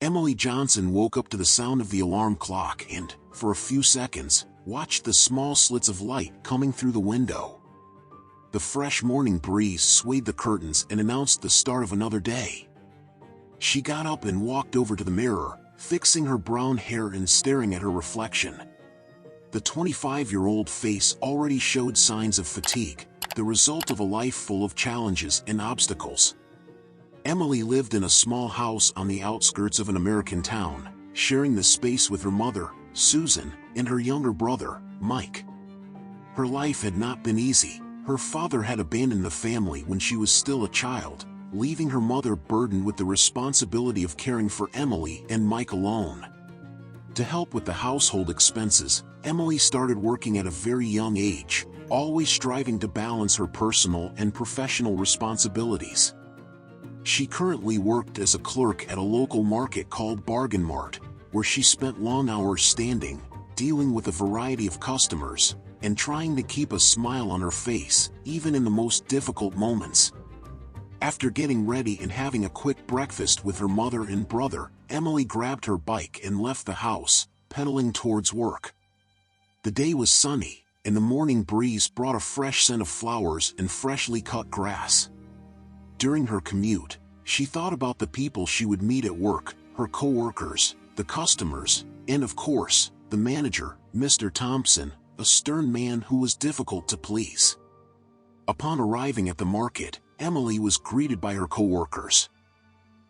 Emily Johnson woke up to the sound of the alarm clock and, for a few seconds, watched the small slits of light coming through the window. The fresh morning breeze swayed the curtains and announced the start of another day. She got up and walked over to the mirror, fixing her brown hair and staring at her reflection. The 25-year-old face already showed signs of fatigue, the result of a life full of challenges and obstacles. Emily lived in a small house on the outskirts of an American town, sharing the space with her mother, Susan, and her younger brother, Mike. Her life had not been easy. Her father had abandoned the family when she was still a child, leaving her mother burdened with the responsibility of caring for Emily and Mike alone. To help with the household expenses, Emily started working at a very young age, always striving to balance her personal and professional responsibilities. She currently worked as a clerk at a local market called Bargain Mart, where she spent long hours standing, dealing with a variety of customers, and trying to keep a smile on her face, even in the most difficult moments. After getting ready and having a quick breakfast with her mother and brother, Emily grabbed her bike and left the house, pedaling towards work. The day was sunny, and the morning breeze brought a fresh scent of flowers and freshly cut grass. During her commute, she thought about the people she would meet at work, her co-workers, the customers, and of course, the manager, Mr. Thompson, a stern man who was difficult to please. Upon arriving at the market, Emily was greeted by her co-workers.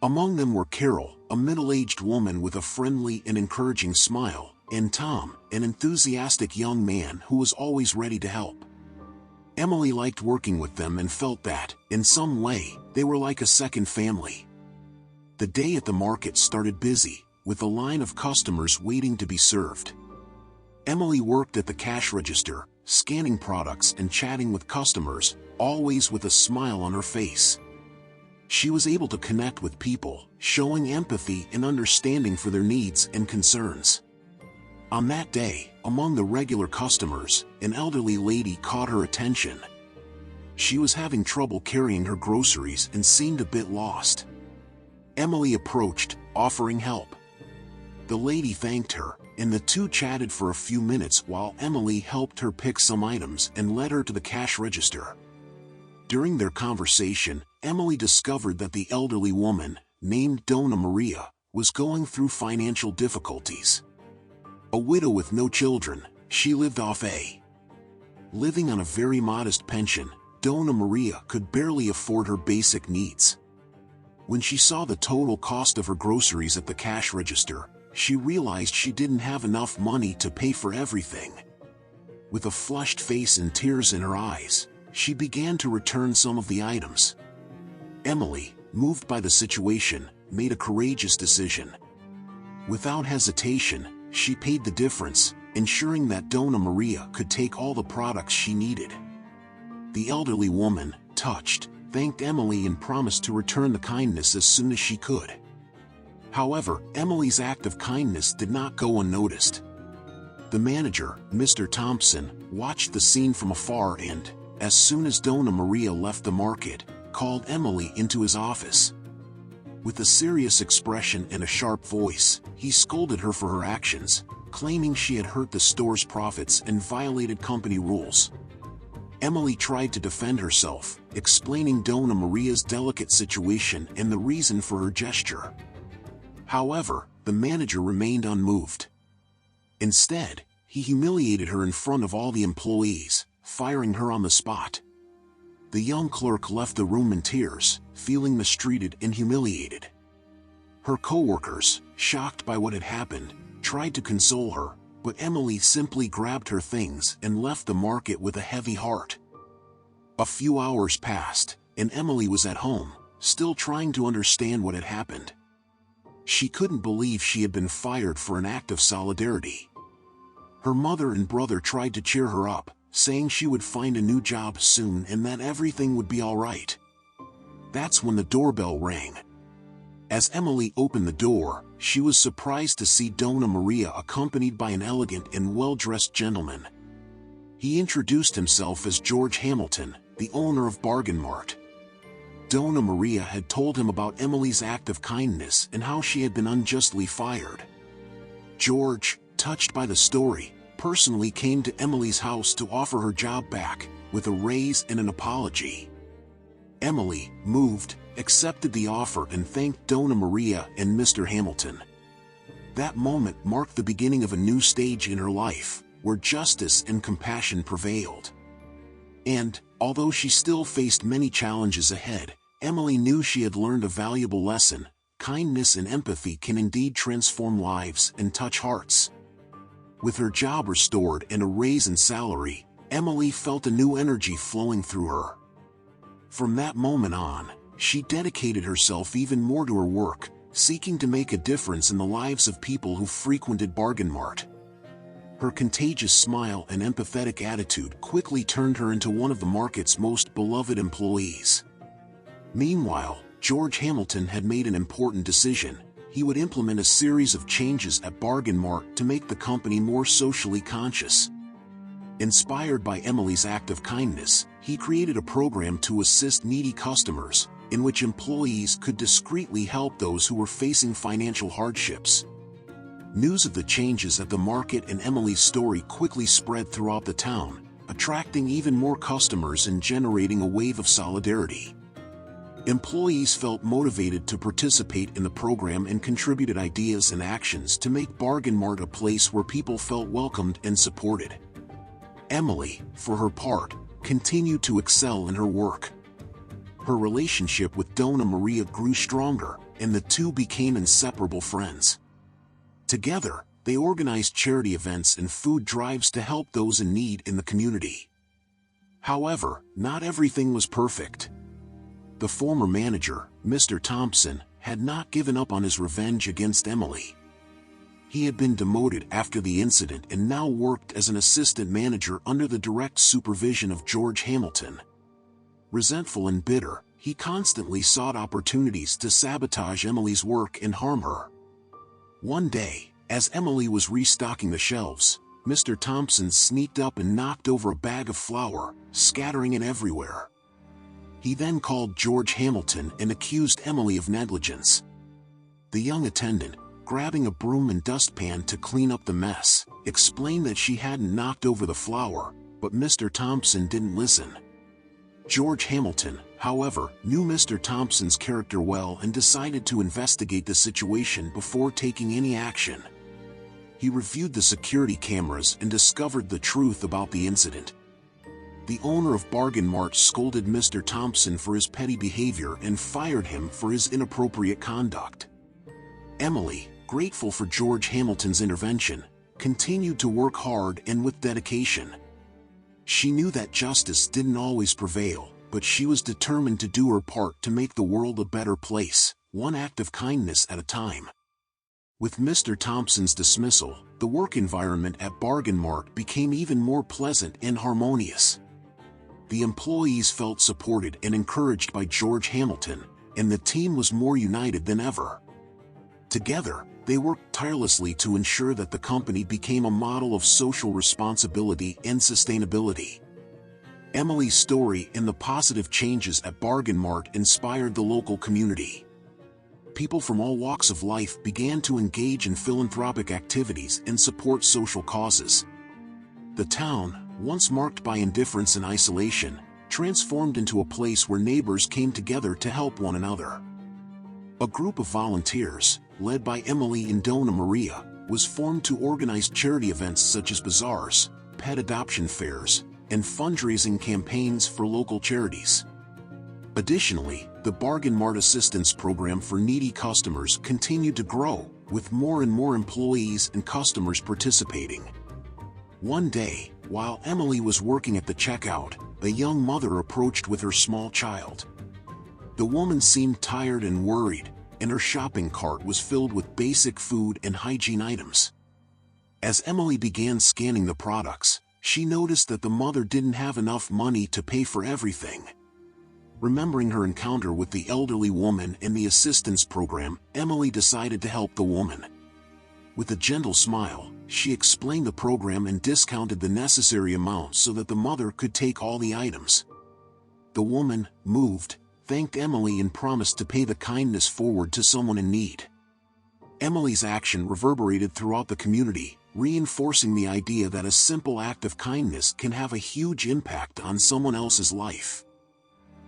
Among them were Carol, a middle-aged woman with a friendly and encouraging smile, and Tom, an enthusiastic young man who was always ready to help. Emily liked working with them and felt that, in some way, they were like a second family. The day at the market started busy, with a line of customers waiting to be served. Emily worked at the cash register, scanning products and chatting with customers, always with a smile on her face. She was able to connect with people, showing empathy and understanding for their needs and concerns. On that day, among the regular customers, an elderly lady caught her attention. She was having trouble carrying her groceries and seemed a bit lost. Emily approached, offering help. The lady thanked her, and the two chatted for a few minutes while Emily helped her pick some items and led her to the cash register. During their conversation, Emily discovered that the elderly woman, named Donna Maria, was going through financial difficulties. A widow with no children, she lived off a living on a very modest pension. Donna Maria could barely afford her basic needs. When she saw the total cost of her groceries at the cash register, she realized she didn't have enough money to pay for everything. With a flushed face and tears in her eyes, she began to return some of the items. Emily, moved by the situation, made a courageous decision. Without hesitation, she paid the difference, ensuring that Donna Maria could take all the products she needed. The elderly woman, touched, thanked Emily and promised to return the kindness as soon as she could. However, Emily's act of kindness did not go unnoticed. The manager, Mr. Thompson, watched the scene from afar and, as soon as Donna Maria left the market, called Emily into his office. With a serious expression and a sharp voice, he scolded her for her actions, claiming she had hurt the store's profits and violated company rules. Emily tried to defend herself, explaining Donna Maria's delicate situation and the reason for her gesture. However, the manager remained unmoved. Instead, he humiliated her in front of all the employees, firing her on the spot. The young clerk left the room in tears, feeling mistreated and humiliated. Her co-workers, shocked by what had happened, tried to console her, but Emily simply grabbed her things and left the market with a heavy heart. A few hours passed, and Emily was at home, still trying to understand what had happened. She couldn't believe she had been fired for an act of solidarity. Her mother and brother tried to cheer her up, saying she would find a new job soon and that everything would be all right. That's when the doorbell rang. As Emily opened the door, she was surprised to see Donna Maria accompanied by an elegant and well-dressed gentleman. He introduced himself as George Hamilton, the owner of Bargain Mart. Donna Maria had told him about Emily's act of kindness and how she had been unjustly fired. George, touched by the story, personally came to Emily's house to offer her job back, with a raise and an apology. Emily, moved, accepted the offer and thanked Donna Maria and Mr. Hamilton. That moment marked the beginning of a new stage in her life, where justice and compassion prevailed. And, although she still faced many challenges ahead, Emily knew she had learned a valuable lesson: kindness and empathy can indeed transform lives and touch hearts. With her job restored and a raise in salary, Emily felt a new energy flowing through her. From that moment on, she dedicated herself even more to her work, seeking to make a difference in the lives of people who frequented Bargain Mart. Her contagious smile and empathetic attitude quickly turned her into one of the market's most beloved employees. Meanwhile, George Hamilton had made an important decision. He would implement a series of changes at Bargain Mart to make the company more socially conscious. Inspired by Emily's act of kindness, he created a program to assist needy customers, in which employees could discreetly help those who were facing financial hardships. News of the changes at the market and Emily's story quickly spread throughout the town, attracting even more customers and generating a wave of solidarity. Employees felt motivated to participate in the program and contributed ideas and actions to make Bargain Mart a place where people felt welcomed and supported. Emily, for her part, continued to excel in her work. Her relationship with Donna Maria grew stronger, and the two became inseparable friends. Together, they organized charity events and food drives to help those in need in the community. However, not everything was perfect. The former manager, Mr. Thompson, had not given up on his revenge against Emily. He had been demoted after the incident and now worked as an assistant manager under the direct supervision of George Hamilton. Resentful and bitter, he constantly sought opportunities to sabotage Emily's work and harm her. One day, as Emily was restocking the shelves, Mr. Thompson sneaked up and knocked over a bag of flour, scattering it everywhere. He then called George Hamilton and accused Emily of negligence. The young attendant, grabbing a broom and dustpan to clean up the mess, explained that she hadn't knocked over the flour, but Mr. Thompson didn't listen. George Hamilton, however, knew Mr. Thompson's character well and decided to investigate the situation before taking any action. He reviewed the security cameras and discovered the truth about the incident. The owner of Bargain Mart scolded Mr. Thompson for his petty behavior and fired him for his inappropriate conduct. Emily, grateful for George Hamilton's intervention, continued to work hard and with dedication. She knew that justice didn't always prevail, but she was determined to do her part to make the world a better place, one act of kindness at a time. With Mr. Thompson's dismissal, the work environment at Bargain Mart became even more pleasant and harmonious. The employees felt supported and encouraged by George Hamilton, and the team was more united than ever. Together, they worked tirelessly to ensure that the company became a model of social responsibility and sustainability. Emily's story and the positive changes at Bargain Mart inspired the local community. People from all walks of life began to engage in philanthropic activities and support social causes. The town, once marked by indifference and isolation, transformed into a place where neighbors came together to help one another. A group of volunteers, led by Emily and Donna Maria, was formed to organize charity events such as bazaars, pet adoption fairs, and fundraising campaigns for local charities. Additionally, the Bargain Mart Assistance Program for needy customers continued to grow, with more and more employees and customers participating. One day, while Emily was working at the checkout, a young mother approached with her small child. The woman seemed tired and worried, and her shopping cart was filled with basic food and hygiene items. As Emily began scanning the products, she noticed that the mother didn't have enough money to pay for everything. Remembering her encounter with the elderly woman and the assistance program, Emily decided to help the woman. With a gentle smile, she explained the program and discounted the necessary amount so that the mother could take all the items. The woman, moved, thanked Emily and promised to pay the kindness forward to someone in need. Emily's action reverberated throughout the community, reinforcing the idea that a simple act of kindness can have a huge impact on someone else's life.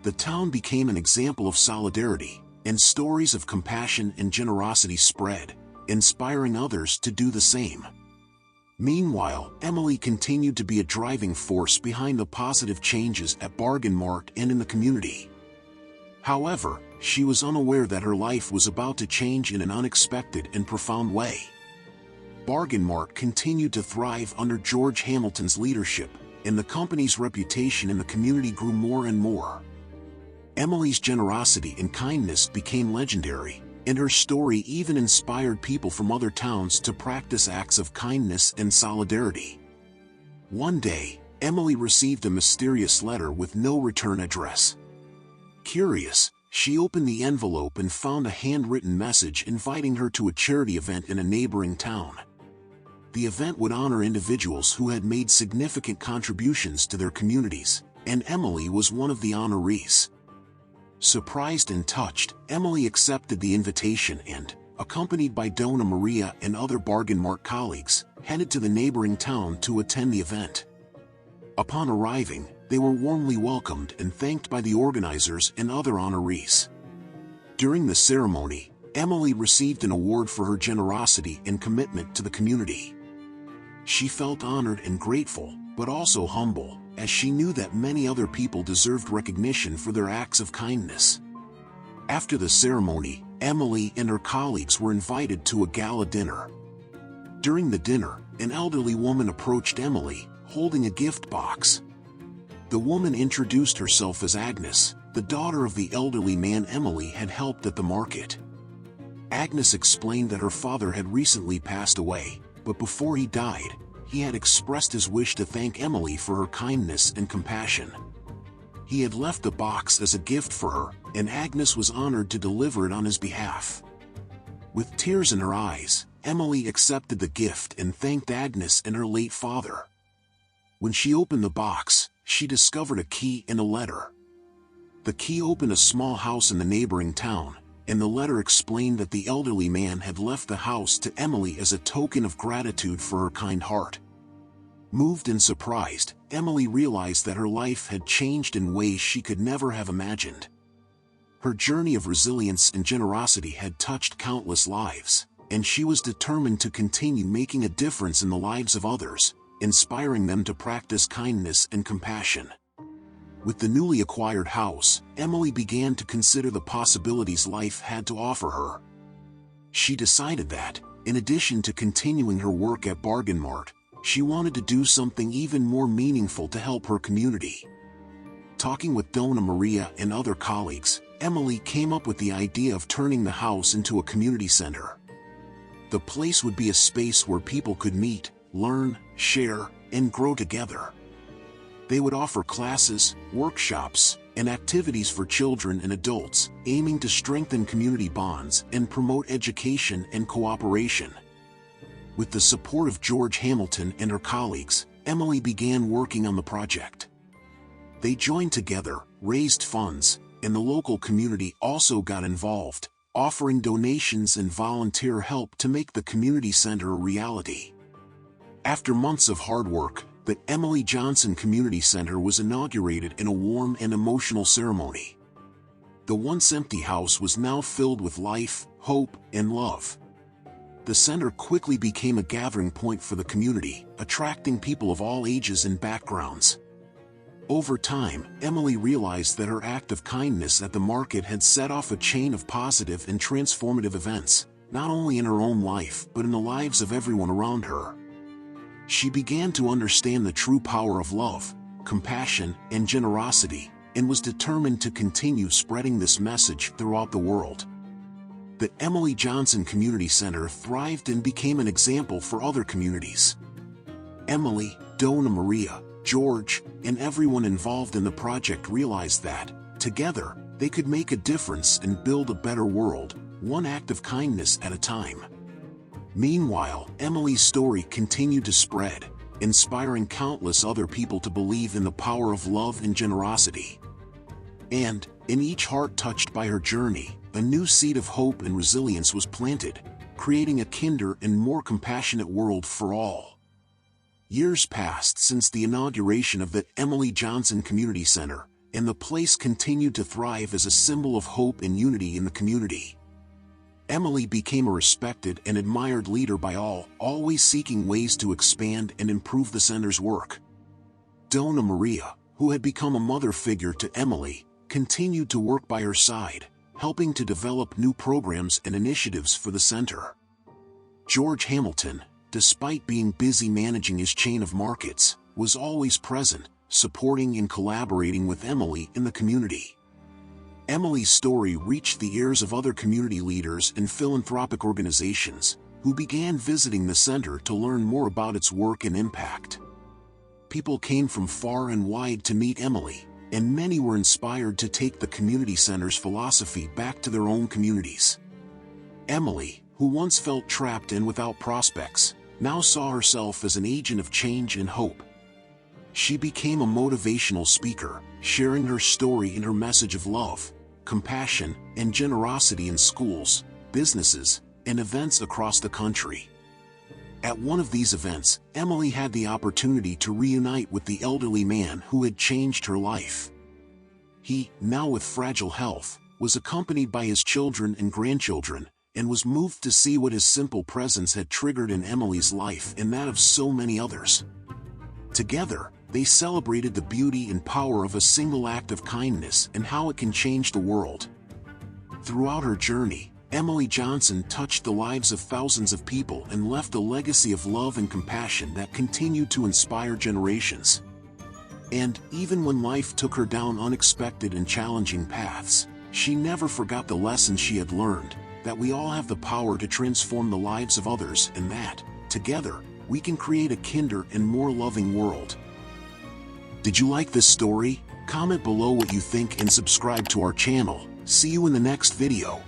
The town became an example of solidarity, and stories of compassion and generosity spread, inspiring others to do the same. Meanwhile, Emily continued to be a driving force behind the positive changes at Bargain Mart and in the community. However, she was unaware that her life was about to change in an unexpected and profound way. Bargain Mart continued to thrive under George Hamilton's leadership, and the company's reputation in the community grew more and more. Emily's generosity and kindness became legendary, and her story even inspired people from other towns to practice acts of kindness and solidarity. One day, Emily received a mysterious letter with no return address. Curious, she opened the envelope and found a handwritten message inviting her to a charity event in a neighboring town. The event would honor individuals who had made significant contributions to their communities, and Emily was one of the honorees. Surprised and touched, Emily accepted the invitation and, accompanied by Donna Maria and other Bargain Mart colleagues, headed to the neighboring town to attend the event. Upon arriving, they were warmly welcomed and thanked by the organizers and other honorees. During the ceremony, Emily received an award for her generosity and commitment to the community. She felt honored and grateful, but also humble, as she knew that many other people deserved recognition for their acts of kindness. After the ceremony, Emily and her colleagues were invited to a gala dinner. During the dinner, an elderly woman approached Emily, holding a gift box. The woman introduced herself as Agnes, the daughter of the elderly man Emily had helped at the market. Agnes explained that her father had recently passed away, but before he died, he had expressed his wish to thank Emily for her kindness and compassion. He had left the box as a gift for her, and Agnes was honored to deliver it on his behalf. With tears in her eyes, Emily accepted the gift and thanked Agnes and her late father. When she opened the box, she discovered a key and a letter. The key opened a small house in the neighboring town, and the letter explained that the elderly man had left the house to Emily as a token of gratitude for her kind heart. Moved and surprised, Emily realized that her life had changed in ways she could never have imagined. Her journey of resilience and generosity had touched countless lives, and she was determined to continue making a difference in the lives of others, inspiring them to practice kindness and compassion. With the newly acquired house, Emily began to consider the possibilities life had to offer her. She decided that, in addition to continuing her work at Bargain Mart, she wanted to do something even more meaningful to help her community. Talking with Donna Maria and other colleagues, Emily came up with the idea of turning the house into a community center. The place would be a space where people could meet, learn, share, and grow together. They would offer classes, workshops, and activities for children and adults, aiming to strengthen community bonds and promote education and cooperation. With the support of George Hamilton and her colleagues, Emily began working on the project. They joined together, raised funds, and the local community also got involved, offering donations and volunteer help to make the community center a reality. After months of hard work, the Emily Johnson Community Center was inaugurated in a warm and emotional ceremony. The once empty house was now filled with life, hope, and love. The center quickly became a gathering point for the community, attracting people of all ages and backgrounds. Over time, Emily realized that her act of kindness at the market had set off a chain of positive and transformative events, not only in her own life but in the lives of everyone around her. She began to understand the true power of love, compassion, and generosity, and was determined to continue spreading this message throughout the world. The Emily Johnson Community Center thrived and became an example for other communities. Emily, Donna Maria, George, and everyone involved in the project realized that, together, they could make a difference and build a better world, one act of kindness at a time. Meanwhile, Emily's story continued to spread, inspiring countless other people to believe in the power of love and generosity. And, In each heart touched by her journey, a new seed of hope and resilience was planted, creating a kinder and more compassionate world for all. Years passed since the inauguration of the Emily Johnson Community Center, and the place continued to thrive as a symbol of hope and unity in the community. Emily became a respected and admired leader by all, always seeking ways to expand and improve the center's work. Donna Maria, who had become a mother figure to Emily, continued to work by her side, helping to develop new programs and initiatives for the center. George Hamilton, despite being busy managing his chain of markets, was always present, supporting and collaborating with Emily in the community. Emily's story reached the ears of other community leaders and philanthropic organizations, who began visiting the center to learn more about its work and impact. People came from far and wide to meet Emily, and many were inspired to take the community center's philosophy back to their own communities. Emily, who once felt trapped and without prospects, now saw herself as an agent of change and hope. She became a motivational speaker, sharing her story and her message of love, compassion, and generosity in schools, businesses, and events across the country. At one of these events, Emily had the opportunity to reunite with the elderly man who had changed her life. He, now with fragile health, was accompanied by his children and grandchildren, and was moved to see what his simple presence had triggered in Emily's life and that of so many others. Together, they celebrated the beauty and power of a single act of kindness and how it can change the world. Throughout her journey, Emily Johnson touched the lives of thousands of people and left a legacy of love and compassion that continued to inspire generations. And, even when life took her down unexpected and challenging paths, she never forgot the lessons she had learned, that we all have the power to transform the lives of others and that, together, we can create a kinder and more loving world. Did you like this story? Comment below what you think and subscribe to our channel. See you in the next video.